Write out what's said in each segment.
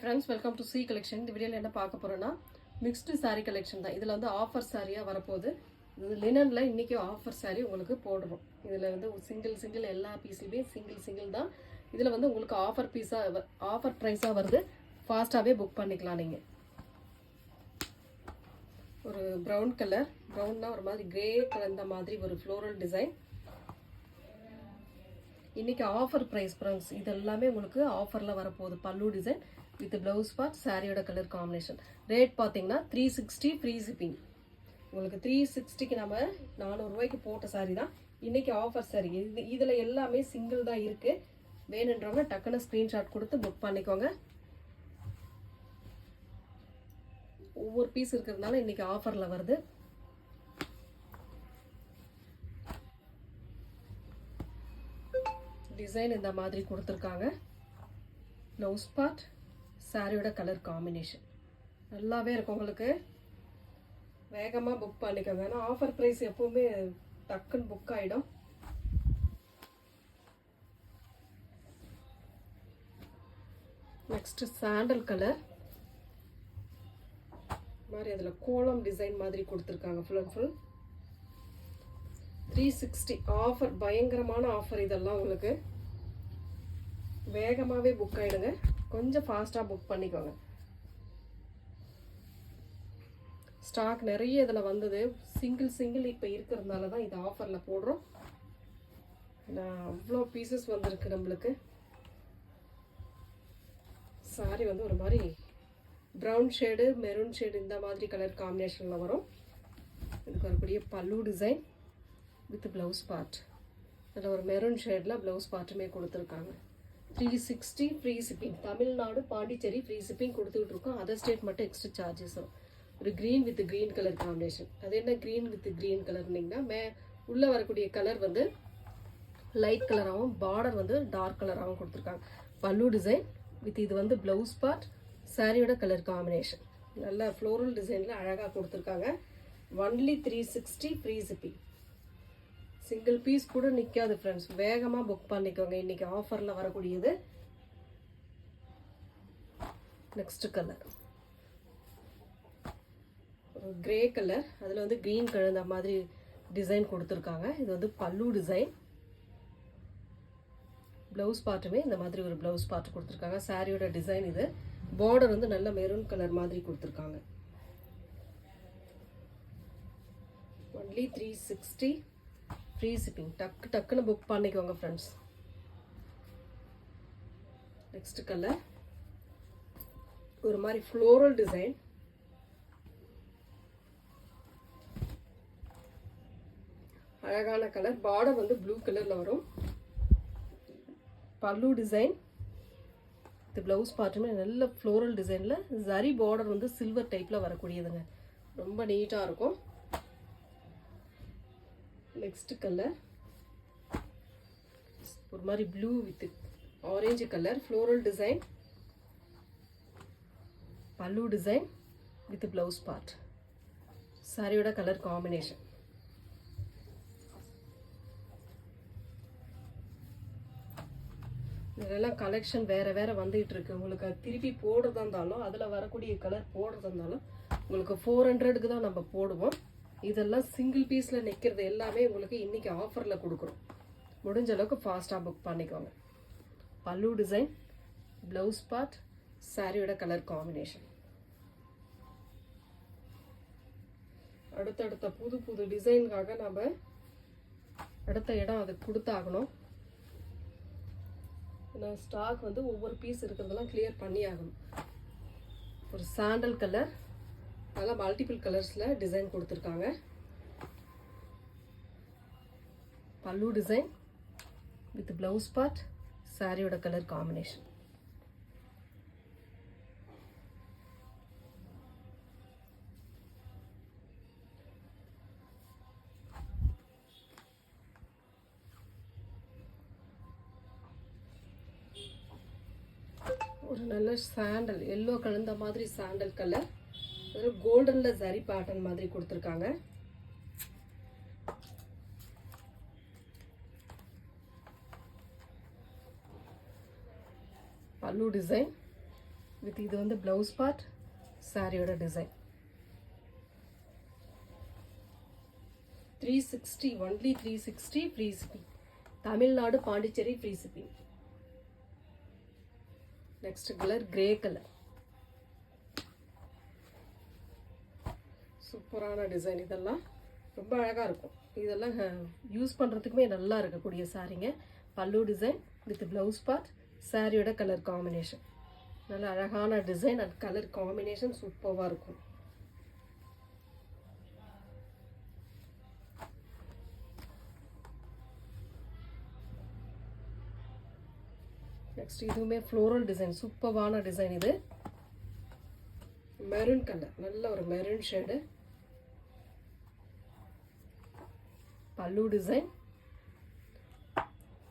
Friends, welcome to C collection. இந்த வீடியோவில் என்ன பார்க்க போகிறோன்னா மிக்ஸ்டு சாரீ கலெக்ஷன் தான். இதில் வந்து ஆஃபர் சாரியாக வரப்போகுது. இது லினனில் இன்றைக்கி ஆஃபர் சாரீ உங்களுக்கு போடுறோம். இதில் வந்து சிங்கிள் எல்லா பீஸ்லையுமே சிங்கிள் தான். இதில் வந்து உங்களுக்கு ஆஃபர் ப்ரைஸாக வருது. ஃபாஸ்ட்டாகவே புக் பண்ணிக்கலாம். நீங்கள் ஒரு ப்ரௌன் கலர், ப்ரௌன்னா ஒரு மாதிரி கிரே கலந்த மாதிரி ஒரு ஃப்ளோரல் டிசைன். இன்றைக்கி ஆஃபர் ப்ரைஸ் ஃப்ரெண்ட்ஸ். இது எல்லாமே உங்களுக்கு ஆஃபரில் வரப்போகுது. பல்லு டிசைன் வித் ப்ளவுஸ் பார்ட், சாரியோட கலர் காம்பினேஷன். ரேட் பார்த்தீங்கன்னா 360 ஃப்ரீ ஷிப்பிங். உங்களுக்கு 360க்கு நம்ம 400 ரூபாய்க்கு போட்ட சாரி தான். இன்றைக்கி ஆஃபர் சாரி. இதில் எல்லாமே சிங்கிள் தான் இருக்குது. வேணுன்றவங்க டக்குன்னு ஸ்க்ரீன்ஷாட் கொடுத்து புக் பண்ணிக்கோங்க. ஒவ்வொரு பீஸ் இருக்கிறதுனால இன்றைக்கி ஆஃபரில் வருது. டிசைன் இந்த மாதிரி கொடுத்துருக்காங்க. ப்ளவுஸ் பார்ட், சாரியோட கலர் காம்பினேஷன் நல்லாவே இருக்கும். உங்களுக்கு வேகமாக புக் பண்ணிக்கோங்க. ஏன்னா ஆஃபர் ப்ரைஸ் எப்பவுமே டக்குன்னு புக் ஆகிடும். நெக்ஸ்ட் சாண்டல் கலர் மாதிரி அதில் கோலம் டிசைன் மாதிரி கொடுத்துருக்காங்க. Full and full 360 offer. பயங்கரமான ஆஃபர். இதெல்லாம் உங்களுக்கு வேகமாகவே புக் ஆகிடுங்க. கொஞ்சம் ஃபாஸ்ட்டாக புக் பண்ணிக்கோங்க. ஸ்டாக் நிறைய இதில் வந்தது. சிங்கிள் இப்போ இருக்கிறதுனால தான் இது ஆஃபரில் போடுறோம். அவ்வளோ பீசஸ் வந்திருக்கு நம்மளுக்கு. சாரி வந்து ஒரு மாதிரி ப்ரௌன் ஷேடு, மெரூன் ஷேடு இந்த மாதிரி கலர் காம்பினேஷனில் வரும். இதுக்கு வரக்கூடிய பல்லு டிசைன் வித் ப்ளவுஸ் பார்ட். அதில் ஒரு மெரூன் ஷேடில் ப்ளவுஸ் பார்ட்டுமே கொடுத்துருக்காங்க. 360 free shipping. Tamil Nadu, Pondicherry free shipping கொடுத்துக்கிட்டு இருக்கோம். அதர் ஸ்டேட் மட்டும் எக்ஸ்ட்ரா சார்ஜஸ் வரும். ஒரு green with green colour combination. அது என்ன க்ரீன் வித் க்ரீன் கலர்னிங்கன்னா உள்ளே வரக்கூடிய கலர் வந்து லைட் கலராகவும் பார்டர் வந்து டார்க் கலராகவும் கொடுத்துருக்காங்க. பல்லு டிசைன் வித் இது வந்து ப்ளவுஸ் பார்ட், சாரியோட கலர் காம்பினேஷன். நல்ல ஃப்ளோரல் டிசைனில் அழகாக கொடுத்துருக்காங்க. Only 360 free shipping. Single piece கூட நிற்காது ஃப்ரெண்ட்ஸ். வேகமாக புக் பண்ணிக்கோங்க. இன்றைக்கி ஆஃபரில் வரக்கூடியது. நெக்ஸ்ட் கலர் ஒரு கிரே கலர். அதில் வந்து க்ரீன் கலர் இந்த மாதிரி டிசைன் கொடுத்துருக்காங்க. இது வந்து பல்லு டிசைன். ப்ளவுஸ் பார்ட்டுமே இந்த மாதிரி ஒரு ப்ளவுஸ் பார்ட் கொடுத்துருக்காங்க. சாரியோட டிசைன் இது. பார்டர் வந்து நல்ல மெரூன் கலர் மாதிரி கொடுத்துருக்காங்க. Only 360 free shipping. டக்குன்னு புக் பண்ணிக்கோங்க ஃப்ரெண்ட்ஸ். நெக்ஸ்ட் கலர் ஒரு மாதிரி ஃப்ளோரல் டிசைன். அழகான கலர். பார்டர் வந்து ப்ளூ கலரில் வரும். பல்லு டிசைன். இந்த ப்ளவுஸ் பார்ட்டுமே நல்ல ஃப்ளோரல் டிசைனில் ஜரி பார்டர் வந்து சில்வர் டைப்பில் வரக்கூடியதுங்க. ரொம்ப நீட்டாக இருக்கும். நெக்ஸ்ட் கலர் ஒரு மாதிரி blue with orange colour floral design. பல்லு டிசைன் வித் ப்ளவுஸ் பார்ட், சாரியோட கலர் காம்பினேஷன். இதெல்லாம் கலெக்ஷன் வேற வந்துகிட்டு இருக்கு. உங்களுக்கு திருப்பி போடுறதா இருந்தாலும் அதில் வரக்கூடிய கலர் போடுறதா இருந்தாலும் உங்களுக்கு 400க்கு தான் நம்ம போடுவோம். இதெல்லாம் சிங்கிள் பீஸில் நிற்கிறது எல்லாமே உங்களுக்கு இன்றைக்கி ஆஃபரில் கொடுக்குறோம். முடிஞ்ச அளவுக்கு ஃபாஸ்ட்டாக புக் பண்ணிக்கோங்க. பல்லு டிசைன், ப்ளவுஸ் பார்ட், சாரியோட கலர் காம்பினேஷன். அடுத்தடுத்த புது டிசைனுக்காக நம்ம அடுத்த இடம் அதுக்கு கொடுத்தாகணும். ஏன்னா ஸ்டாக் வந்து ஒவ்வொரு பீஸ் இருக்கிறதெல்லாம் கிளியர் பண்ணி ஆகணும். ஒரு சாண்டல் கலர், நல்லா மல்டிபிள் கலர்ஸில் டிசைன் கொடுத்துருக்காங்க. பல்லு டிசைன் வித் ப்ளவுஸ் பார்ட், சாரியோட கலர் காம்பினேஷன். ஒரு நல்ல சாண்டல் எல்லோ கலந்த மாதிரி சாண்டல் கலர். ஒரு கோல்டன்ல ஜரி பேட்டர்ன் மாதிரி கொடுத்துருக்காங்க. பல்லு டிசைன் வித் இது வந்து ப்ளவுஸ் பார்ட், சாரியோட design. 360, only 360 free shipping. Tamil Nadu Pondicherry free shipping. Next colour grey colour. சூப்பரான டிசைன். இதெல்லாம் ரொம்ப அழகாக இருக்கும். இதெல்லாம் யூஸ் பண்ணுறதுக்குமே நல்லா இருக்கக்கூடிய சாரீங்க. பல்லு டிசைன் வித் ப்ளவுஸ் பார்ட், சாரியோட கலர் காம்பினேஷன். நல்ல அழகான டிசைன் அண்ட் கலர் காம்பினேஷன் சூப்பராக இருக்கும். நெக்ஸ்ட் இதுவுமே ஃப்ளோரல் டிசைன், சூப்பரான டிசைன். இது மெரூன் கலர், நல்ல ஒரு மெரூன் ஷேடு. பல்லு டிசைன்,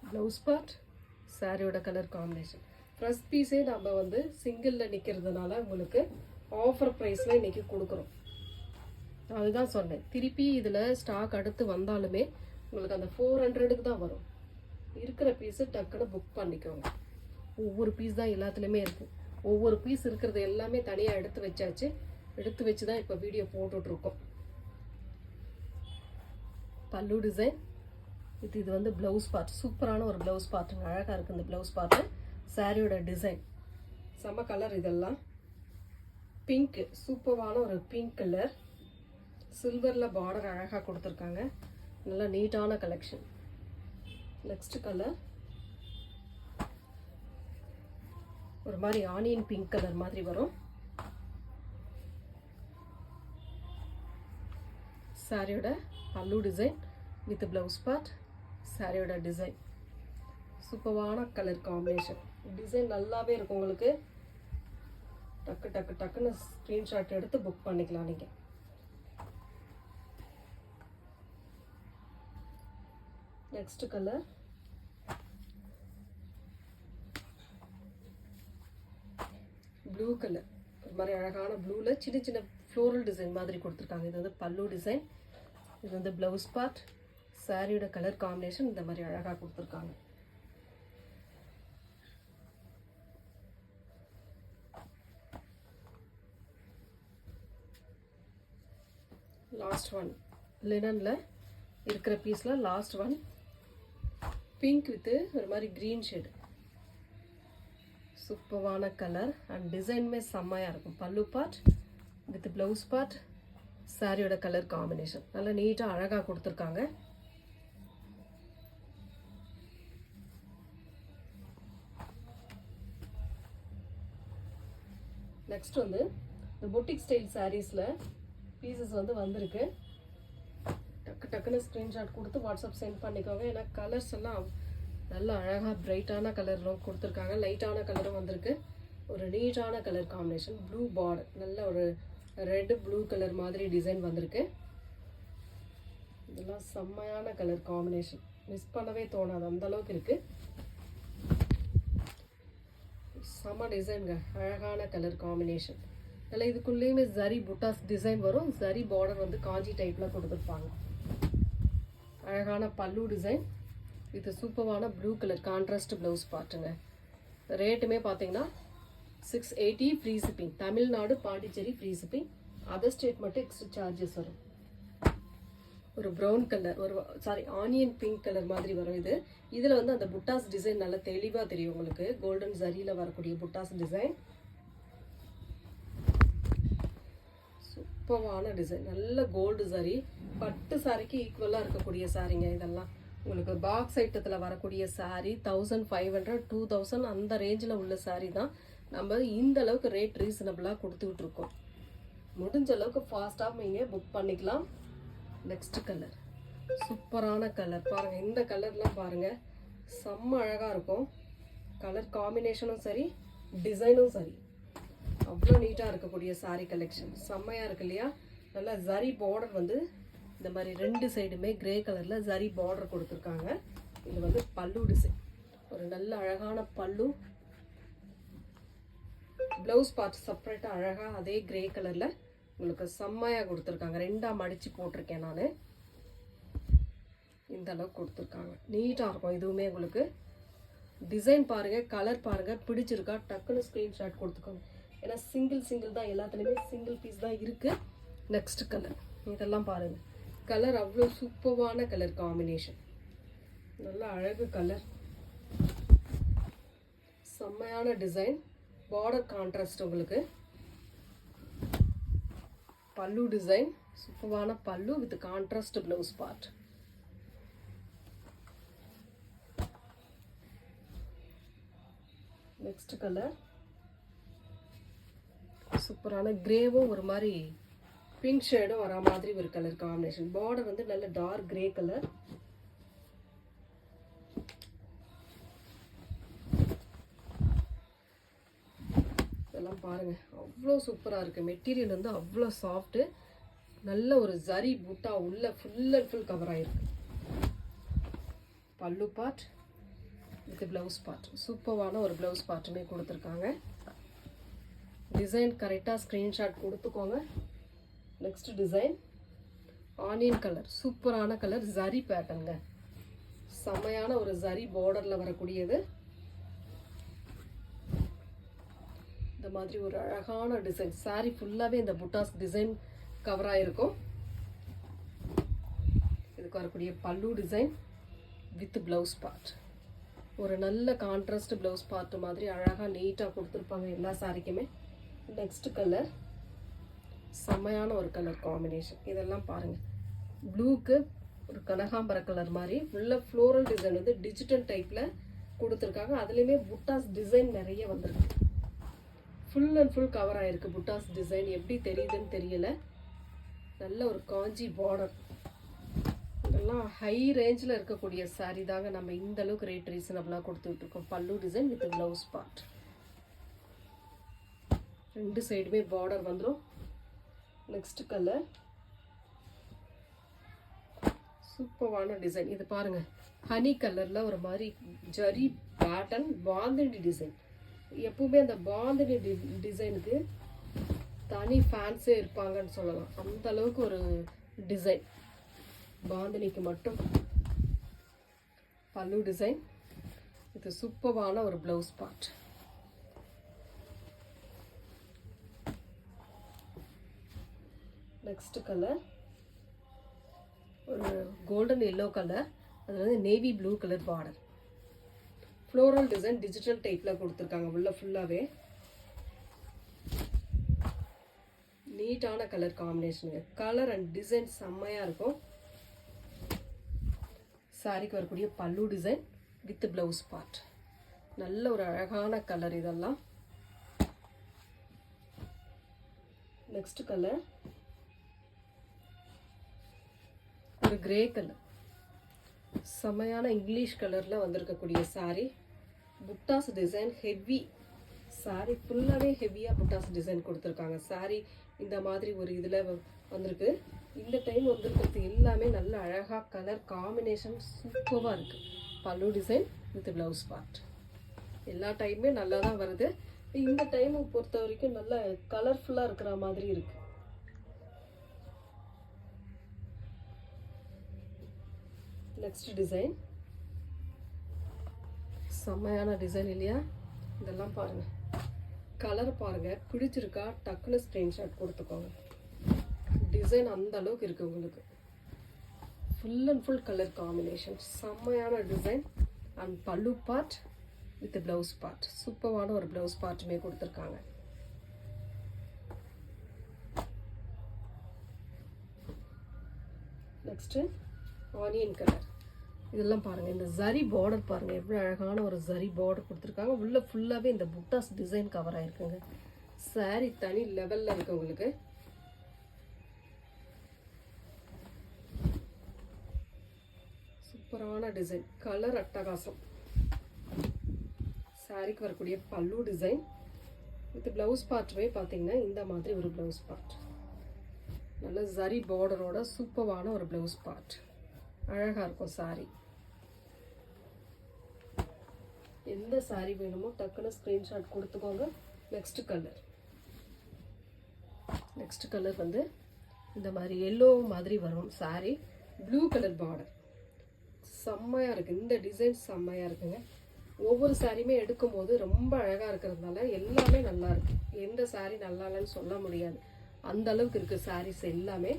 ப்ளவுஸ் பார்ட், சாரியோட கலர் காம்பினேஷன். ஃபர்ஸ்ட் பீஸே நம்ம வந்து சிங்கிளில் நிற்கிறதுனால உங்களுக்கு ஆஃபர் ப்ரைஸில் இன்றைக்கி கொடுக்குறோம். அதுதான் சொன்னேன். திருப்பி இதில் ஸ்டாக் அடுத்து வந்தாலுமே உங்களுக்கு அந்த 400க்கு தான் வரும். இருக்கிற பீஸு டக்குன்னு புக் பண்ணிக்கோங்க. ஒவ்வொரு பீஸ் தான் எல்லாத்துலேயுமே இருக்குது. ஒவ்வொரு பீஸ் இருக்கிறது எல்லாமே தனியாக எடுத்து வச்சாச்சு. எடுத்து வச்சு தான் இப்போ வீடியோ போட்டுட்ருக்கோம். பல்லு டிசைன் வித் இது வந்து ப்ளவுஸ் பார்ட். சூப்பரான ஒரு ப்ளவுஸ் பார்ட்டுங்க. அழகாக இருக்குது இந்த ப்ளவுஸ் பார்ட்டு. சாரியோட டிசைன் செம்ம கலர். இதெல்லாம் பிங்க், சூப்பரான ஒரு பிங்க் கலர். சில்வரில் பார்டர் அழகாக கொடுத்துருக்காங்க. நல்லா நீட்டான கலெக்ஷன். நெக்ஸ்ட் கலர் ஒரு மாதிரி ஆனியன் பிங்க் கலர் மாதிரி வரும். சாரியோட பல்லு டிசைன் வித் ப்ளவுஸ் பார்ட், சாரியோட டிசைன். சூப்பரான கலர் காம்பினேஷன். டிசைன் நல்லாவே இருக்கும். உங்களுக்கு டக்கு டக்கு டக்குன்னு ஸ்க்ரீன்ஷாட் எடுத்து புக் பண்ணிக்கலாம் நீங்கள். Next colour blue colour. ஒரு மாதிரி அழகான ப்ளூவில் சின்ன சின்ன ஃப்ளோரல் டிசைன் மாதிரி கொடுத்துருக்காங்க. இது வந்து பல்லு டிசைன், இது வந்து ப்ளவுஸ் பார்ட், சாரியோட கலர் காம்பினேஷன் இந்த மாதிரி அழகாக கொடுத்துருக்காங்க. லாஸ்ட் ஒன் லினனில் இருக்கிற பீஸில் லாஸ்ட் ஒன் பிங்க் வித்து ஒரு மாதிரி க்ரீன் ஷேடு. சூப்பரான கலர் அண்ட் டிசைனுமே செம்மையாக இருக்கும். பல்லு பார்ட் வித் ப்ளவுஸ் பார்ட், சாரியோட கலர் காம்பினேஷன் நல்லா நீட்டாக அழகாக கொடுத்துருக்காங்க. நெக்ஸ்ட் வந்து இந்த பொட்டிக் ஸ்டைல் சாரீஸில் பீசஸ் வந்து வந்திருக்கு. டக்கு டக்குன்னு ஸ்க்ரீன்ஷாட் கொடுத்து வாட்ஸ்அப் சென்ட் பண்ணிக்கோங்க. ஏன்னா கலர்ஸ் எல்லாம் நல்லா அழகாக பிரைட்டான கலர்லாம் கொடுத்துருக்காங்க. லைட்டான கலரும் வந்திருக்கு. ஒரு நீட்டான கலர் காம்பினேஷன். ப்ளூ பார்டர், நல்ல ஒரு ரெட் ப்ளூ கலர் மாதிரி டிசைன் வந்திருக்கு. இதெல்லாம் செம்மையான கலர் காம்பினேஷன். மிஸ் பண்ணவே தோணாது, அந்த அளவுக்கு இருக்குது. செம்ம டிசைனுங்க. அழகான கலர் காம்பினேஷன். அதில் இதுக்குள்ளேயுமே ஜரி புட்டாஸ் டிசைன் வரும். ஜரி பார்டர் வந்து காஞ்சி டைப்பில் கொடுத்துருப்பாங்க. அழகான பல்லு டிசைன் இது சூப்பரான ப்ளூ கலர் கான்ட்ராஸ்ட் ப்ளவுஸ் பார்ட்டுங்க. ரேட்டுமே பார்த்தீங்கன்னா 680 free shipping. Tamil Nadu Pondicherry free shipping. Other state மட்டும் எக்ஸ்ட்ரா சார்ஜஸ் வரும். ஒரு ப்ரௌன் கலர், ஒரு ஆனியன் பிங்க் கலர் மாதிரி வரும். இதில் வந்து அந்த புட்டாஸ் டிசைன் நல்லா தெளிவாக தெரியும் உங்களுக்கு. கோல்டன் ஜரியில் வரக்கூடிய புட்டாஸ் டிசைன். சூப்பரான டிசைன். நல்ல கோல்டு சாரி, பட்டு சாரிக்கு ஈக்குவலாக இருக்கக்கூடிய சாரிங்க. இதெல்லாம் உங்களுக்கு பாக்ஸ் ஐட்டத்தில் வரக்கூடிய சாரி 1500 2000 அந்த ரேஞ்சில் உள்ள சாரி தான் நம்ம இந்த அளவுக்கு ரேட் ரீசனபிளாக கொடுத்துக்கிட்டு இருக்கோம். முடிஞ்ச அளவுக்கு ஃபாஸ்ட்டாக நீங்கள் புக் பண்ணிக்கலாம். நெக்ஸ்ட் கலர் சூப்பரான கலர் பாருங்கள். இந்த கலர்லாம் பாருங்கள், செம்ம அழகாக இருக்கும். கலர் காம்பினேஷனும் சரி, டிசைனும் சரி, அவ்வளோ நீட்டாக இருக்கக்கூடிய சாரீ கலெக்ஷன். செம்மையாக இருக்கு இல்லையா? நல்லா ஜரி பார்டர் வந்து இந்த மாதிரி ரெண்டு சைடுமே கிரே கலரில் ஜரி பார்டர் கொடுத்துருக்காங்க. இது வந்து பல்லு டிசைன். ஒரு நல்ல அழகான பல்லு. ப்ளவுஸ் பார்ட் செப்பரேட்டாக அழகாக அதே கிரே கலரில் உங்களுக்கு செம்மையாக கொடுத்துருக்காங்க. ரெண்டாக மடித்து போட்டிருக்கேன் நான். இந்த அளவுக்கு கொடுத்துருக்காங்க. நீட்டாக இருக்கும். இதுவுமே உங்களுக்கு டிசைன் பாருங்கள், கலர் பாருங்கள், பிடிச்சிருக்கா டக்குன்னு ஸ்க்ரீன்ஷாட் கொடுத்துக்கோங்க. ஏன்னா சிங்கிள் தான், எல்லாத்துலேயுமே சிங்கிள் பீஸ் தான் இருக்குது. நெக்ஸ்ட் கலர் இதெல்லாம் பாருங்கள், கலர் அவ்வளோ சூப்பரான கலர் காம்பினேஷன், நல்லா அழகு கலர், செம்மையான டிசைன், பார்டர் கான்ட்ராஸ்ட். உங்களுக்கு பல்லு டிசைன், சூப்பரான பல்லு with contrast blouse part. Next colour சூப்பரான கிரேவும் ஒரு மாதிரி பிங்க் ஷேடும் வர மாதிரி ஒரு கலர் காம்பினேஷன். பார்டர் வந்து நல்ல டார்க் கிரே கலர். இதெல்லாம் பாருங்க, அவ்வளோ சூப்பராக இருக்கு. மெட்டீரியல் வந்து அவ்வளோ சாஃப்ட், நல்ல ஒரு ஜரி புட்டா உள்ள ஃபுல் அண்ட் ஃபுல் கவர் ஆயிருக்கு. பல்லு பார்ட் வித் ப்ளவுஸ் பார்ட், சூப்பரான ஒரு ப்ளவுஸ் பார்ட்டுமே கொடுத்துருக்காங்க. டிசைன் கரெக்டாக ஸ்க்ரீன்ஷாட் கொடுத்துக்கோங்க. நெக்ஸ்ட் டிசைன் ஆனியன் கலர், சூப்பரான கலர், ஜரி பேட்டர்னுங்க, செம்மையான ஒரு ஜரி பார்டரில் வரக்கூடியது. இந்த மாதிரி ஒரு அழகான டிசைன், சாரி ஃபுல்லாகவே இந்த புட்டாஸ் டிசைன் கவர் ஆகிருக்கும். இதுக்கு வரக்கூடிய பல்லு டிசைன் வித் ப்ளவுஸ் பார்ட், ஒரு நல்ல கான்ட்ராஸ்ட் ப்ளவுஸ் பார்ட் மாதிரி அழகாக நீட்டாக கொடுத்துருப்பாங்க எல்லா சாரிக்குமே. நெக்ஸ்ட் கலர் செம்மையான ஒரு கலர் காம்பினேஷன். இதெல்லாம் பாருங்கள், ப்ளூக்கு ஒரு கனகாம்பர கலர் மாதிரி உள்ள ஃப்ளோரல் டிசைன் வந்து டிஜிட்டல் டைப்பில் கொடுத்துருக்காங்க. அதுலேயுமே புட்டாஸ் டிசைன் நிறைய வந்திருக்கு, ஃபுல் அண்ட் ஃபுல் கவர் ஆகிருக்கு. புட்டாஸ் டிசைன் எப்படி தெரியுதுன்னு தெரியல. நல்ல ஒரு காஞ்சி பார்டர், இதெல்லாம் ஹை ரேஞ்சில் இருக்கக்கூடிய சாரீ தாங்க நம்ம இந்த அளவுக்கு ரேட் ரீசனபிளாக கொடுத்துட்ருக்கோம். பல்லு டிசைன் வித் ப்ளவுஸ் பார்ட், ரெண்டு சைடுமே பார்டர் வந்துடும். நெக்ஸ்ட் கலர் சூப்பரான டிசைன். இது பாருங்க, ஹனி கலர்ல ஒரு மாதிரி ஜரி பேட்டர்ன், பாந்தினி டிசைன். எப்பவுமே அந்த பாந்தினி டிசைனுக்கு தனி ஃபேன்ஸே இருப்பாங்கன்னு சொல்லலாம், அந்த அளவுக்கு ஒரு டிசைன் பாந்தினிக்கு மட்டும். பல்லு டிசைன், இது சூப்பரான ஒரு ப்ளவுஸ் பார்ட். நெக்ஸ்ட் கலர் ஒரு கோல்டன் எல்லோ கலர், அது வந்து navy blue colour border, floral design digital டைப்பில் கொடுத்துருக்காங்க. உள்ள ஃபுல்லாகவே நீட்டான கலர் காம்பினேஷனுங்க. கலர் அண்ட் டிசைன் செம்மையாக இருக்கும். சாரிக்கு வரக்கூடிய பல்லு டிசைன் வித் ப்ளவுஸ் பார்ட், நல்ல ஒரு அழகான கலர் இதெல்லாம். நெக்ஸ்ட் கலர் ஒரு கிரே கலர், செமையான இங்கிலீஷ் கலரில் வந்திருக்கக்கூடிய சாரீ. புட்டாஸ் டிசைன் ஹெவி சாரீ, ஃபுல்லாகவே ஹெவியாக புட்டாஸ் டிசைன் கொடுத்துருக்காங்க. சாரீ இந்த மாதிரி ஒரு இதில் வந்திருக்கு. இந்த டைம் வந்திருக்கிறது எல்லாமே நல்ல அழகாக கலர் காம்பினேஷன் சூப்பராக இருக்குது. பல்லு டிசைன் வித் ப்ளவுஸ் பார்ட், எல்லா டைமுமே நல்லா தான் வருது. இந்த டைமை பொறுத்த வரைக்கும் நல்ல கலர்ஃபுல்லாக இருக்கிற மாதிரி இருக்குது. நெக்ஸ்ட் டிசைன் செம்மையான டிசைன் இல்லையா? இதெல்லாம் பாருங்கள், கலர் பாருங்கள், பிடிச்சிருக்கா டக்குன்னு ஸ்க்ரீன்ஷாட் கொடுத்துக்கோங்க. டிசைன் அந்த அளவுக்கு இருக்குது உங்களுக்கு, full and full colour combination, செம்மையான டிசைன். அண்ட் பல்லு பார்ட் வித் ப்ளவுஸ் பார்ட், சூப்பரான ஒரு ப்ளவுஸ் பார்ட்டுமே கொடுத்துருக்காங்க. Next onion colour. இதெல்லாம் பாருங்கள், இந்த ஜரி பார்டர் பாருங்கள், எவ்வளோ அழகான ஒரு ஜரி பார்டர் கொடுத்துருக்காங்க. உள்ள ஃபுல்லாகவே இந்த புட்டாஸ் டிசைன் கவர் ஆகிருக்குங்க. சாரி தனி லெவலில் இருக்கு உங்களுக்கு. சூப்பரான டிசைன், கலர் அட்டகாசம். சாரிக்கு வரக்கூடிய பல்லு டிசைன் வித் ப்ளவுஸ் பார்ட்டுமே பார்த்தீங்கன்னா இந்த மாதிரி ஒரு ப்ளவுஸ் பார்ட், நல்ல ஜரி பார்டரோட சூப்பரான ஒரு ப்ளவுஸ் பார்ட், அழகாக இருக்கும் சாரி. எந்த சாரி வேணுமோ டக்குன்னு ஸ்க்ரீன்ஷாட் கொடுத்துக்கோங்க. நெக்ஸ்ட் கலர் வந்து இந்த மாதிரி எல்லோ மாதிரி வரும் சாரி, ப்ளூ கலர் பார்டர், செம்மையாக இருக்குது. இந்த டிசைன் செம்மையாக இருக்குங்க. ஒவ்வொரு சாரியுமே எடுக்கும்போது ரொம்ப அழகாக இருக்கிறதுனால எல்லாமே நல்லா இருக்கு. எந்த சாரீ நல்லா இல்லைன்னு சொல்ல முடியாது, அந்த அளவுக்கு இருக்கு சாரீஸ் எல்லாமே.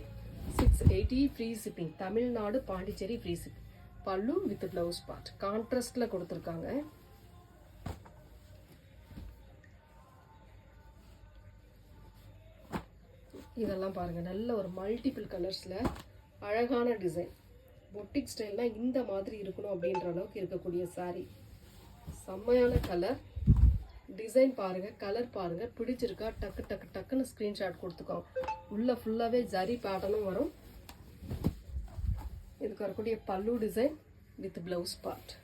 680 free shipping, Tamil Nadu Pondicherry free shipping. பல்லு வித் பிளவுஸ் பார்ட் கான்ட்ராஸ்ட்ல கொடுத்துருக்காங்க. இதெல்லாம் பாருங்க, நல்ல ஒரு மல்டிபிள் கலர்ஸ்ல அழகான டிசைன். பொட்டிக் ஸ்டைல்னா இந்த மாதிரி இருக்கணும் அப்படின்ற அளவுக்கு இருக்கக்கூடிய சாரீ. செம்மையான கலர் டிசைன் பாருங்க, கலர் பாருங்க, பிடிச்சிருக்கா டக்கு டக்கு டக்குன்னு ஸ்கிரீன்ஷாட் கொடுத்துக்கோங்க. உள்ள ஃபுல்லாவே ஜரி பேட்டர்னும் வரும். இதுக்கு வரக்கூடிய பல்லு design with blouse part.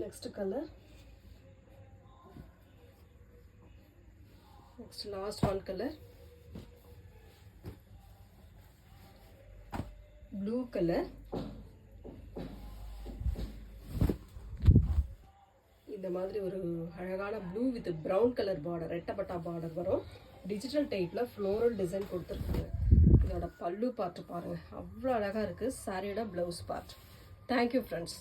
Next colour, next last one color, blue color. இந்த மாதிரி ஒரு அழகான blue with brown colour border, ரெட்டப்பட்டா பார்டர் வரும். டிஜிட்டல் டைப்ல ஃப்ளோரல் டிசைன் கொடுத்துருக்காங்க. இதோட பல்லு பார்ட் பாருங்க, அவ்வளோ அழகா இருக்கு. சாரியோட பிளவுஸ் பார்ட். Thank you friends.